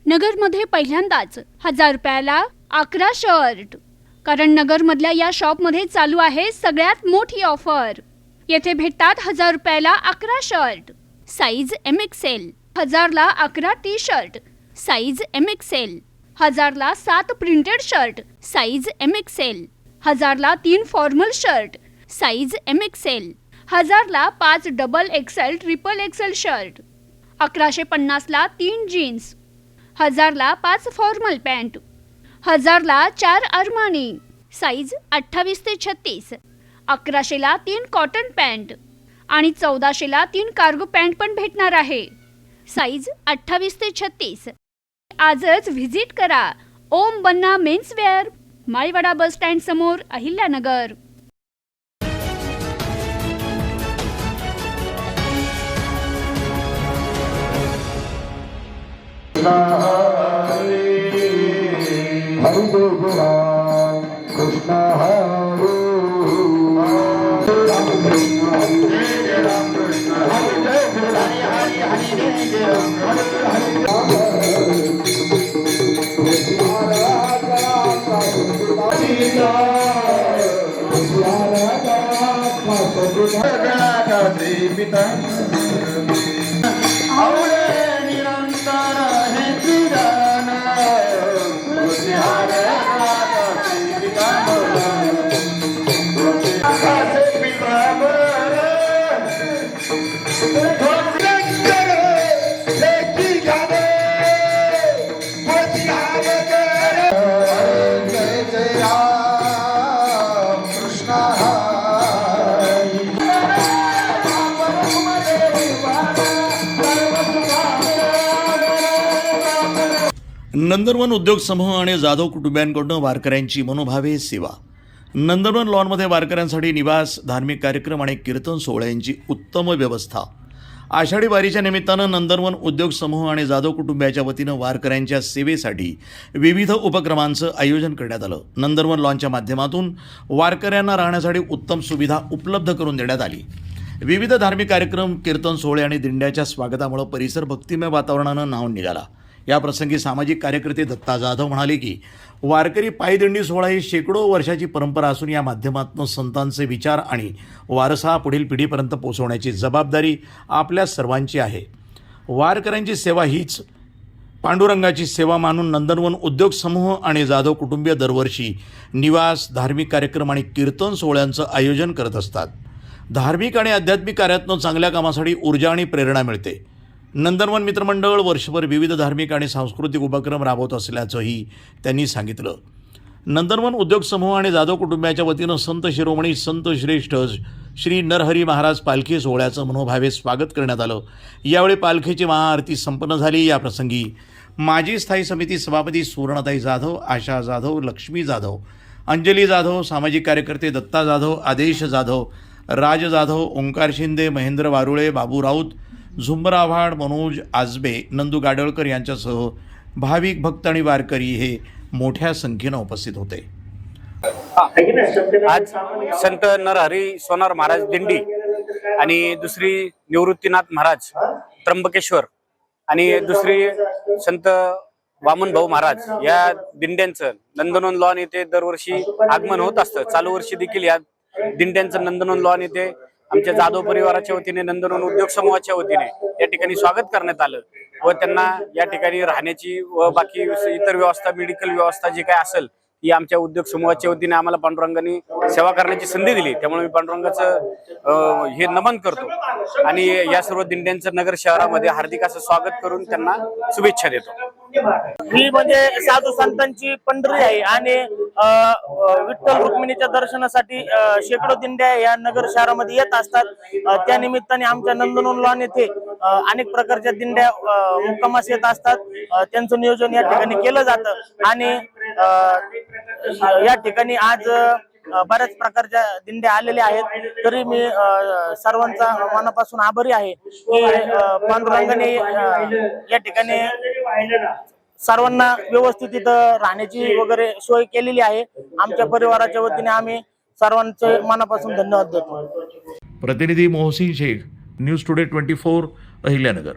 नगरमध्ये पहिल्यांदाच 1000 रुपयाला 11 शर्ट. कारण नगरमधल्या या शॉपमध्ये चालू आहे सगळ्यात मोठी ऑफर. येथे भेटतात 1000 रुपयाला 11 शर्ट साईज MXL, 1000ला 11 टी शर्ट साईज MXL, 1000ला 7 प्रिंटेड शर्ट साईज MXL, 1000ला 3 फॉर्मल शर्ट साईज MXL, 1000ला 5 double XL triple XL shirt, 1150ला 3 जीन्स, 1000ला 5 फॉर्मल पॅन्ट, 1000ला 4 अरमानी साईज 28 ते 36, 1100ला 3 कॉटन पॅन्ट आणि 1400ला 3 कार्गो पॅन्ट पण भेटणार आहे साईज 28 ते 36. आजच व्हिजिट करा ओम बन्ना मेन्सवेअर, माळीवाडा बस स्टँड समोर, अहिल्यानगर. कृष्ण हरे नंदनवन उद्योग समूह आणि जाधव कुटुंबियांकडून वारकऱ्यांची मनोभावे सेवा. नंदनवन लॉनमध्ये वारकऱ्यांसाठी निवास, धार्मिक कार्यक्रम आणि कीर्तन सोहळ्यांची उत्तम व्यवस्था. आषाढी वारीच्या निमित्तानं नंदनवन उद्योग समूह आणि जाधव कुटुंबियाच्या वतीनं वारकऱ्यांच्या सेवेसाठी विविध उपक्रमांचं आयोजन करण्यात आलं. नंदनवन लॉनच्या माध्यमातून वारकऱ्यांना राहण्यासाठी उत्तम सुविधा उपलब्ध करून देण्यात आली. विविध धार्मिक कार्यक्रम, कीर्तन सोहळे आणि दिंड्याच्या स्वागतामुळे परिसर भक्तिमय वातावरणानं न्हाऊन निघाला. याप्रसंगी सामाजिक कार्यकर्ते दत्ता जाधव म्हणाले की वारकरी पायदिंडी सोहळा ही शेकडो वर्षाची परंपरा असून या माध्यमातून संतांचे विचार आणि वारसा पुढील पिढीपर्यंत पोहोचवण्याची जबाबदारी आपल्या सर्वांची आहे. वारकऱ्यांची सेवा हीच पांडुरंगाची सेवा मानून नंदनवन उद्योग समूह आणि जाधव कुटुंबीय दरवर्षी निवास, धार्मिक कार्यक्रम आणि कीर्तन सोहळ्यांचं आयोजन करत असतात. धार्मिक आणि आध्यात्मिक कार्यातून चांगल्या कामासाठी ऊर्जा आणि प्रेरणा मिळते. नंदनवन मित्रमंडळ वर्षभर विविध धार्मिक आणि सांस्कृतिक उपक्रम राबवत असल्याचंही त्यांनी सांगितलं. नंदनवन उद्योग समूह आणि जाधव कुटुंबियाच्या वतीनं संत शिरोमणी संत श्रेष्ठ श्री नरहरी महाराज पालखी सोहळ्याचं मनोभावे स्वागत करण्यात आलं. यावेळी पालखीची महाआरती संपन्न झाली. याप्रसंगी माजी स्थायी समिती सभापती सुवर्णाताई जाधव, आशा जाधव, लक्ष्मी जाधव, अंजली जाधव, सामाजिक कार्यकर्ते दत्ता जाधव, आदेश जाधव, राज जाधव, ओंकार शिंदे, महेंद्र वारुळे, बाबू राऊत, झुंबर आव्हाड, मनोज आजबे, नंदू गाडवळकर यांच्यासह भाविक भक्त आणि वारकरी हे मोठ्या संख्येनं उपस्थित होते. आज संत नरहरी सोनार महाराज दिंडी आणि दुसरी निवृत्तीनाथ महाराज त्र्यंबकेश्वर आणि दुसरी संत वामन भाऊ महाराज या दिंड्यांचं नंदनवन लॉन येथे दरवर्षी आगमन होत असतं. चालू वर्षी देखील या दिंड्यांचं नंदनवन लॉन येथे आमच्या जाधव परिवाराच्या वतीने, नंदनवन उद्योग समूहाच्या वतीने या ठिकाणी स्वागत करण्यात आलं व त्यांना या ठिकाणी राहण्याची व बाकी इतर व्यवस्था, मेडिकल व्यवस्था जी काय असेल ही आमच्या उद्योग समूहाच्या वतीने आम्हाला पांडुरंगाने सेवा करण्याची संधी दिली. त्यामुळे मी पांडुरंगाचं हे नमन करतो आणि या सर्व दिंड्यांचं नगर शहरामध्ये हार्दिक असं स्वागत करून त्यांना शुभेच्छा देतो. ही म्हणजे साधू संतांची पंढरी आहे आणि विठ्ठल रुक्मिणीच्या दर्शनासाठी शेकडो दिंड्या या नगर शहरामध्ये येत असतात. त्या निमित्ताने आमच्या नंदनवन लॉन येथे अनेक प्रकारच्या दिंड्या मुक्कामास येत असतात. त्यांचं नियोजन या ठिकाणी केलं जातं आणि या ठिकाणी आज बऱ्याच प्रकारच्या दिंड्या आलेल्या आहेत. तरी मी सर्वांचा मनापासून आभारी आहे की पांडुरंगाने या ठिकाणी सर्वांना व्यवस्थित इथं राहण्याची वगैरे सोय केलेली आहे. आमच्या परिवाराच्या वतीने आम्ही सर्वांचे मनापासून धन्यवाद देतो. प्रतिनिधी मोहसिन शेख, न्यूज टुडे 24, अहिल्यानगर.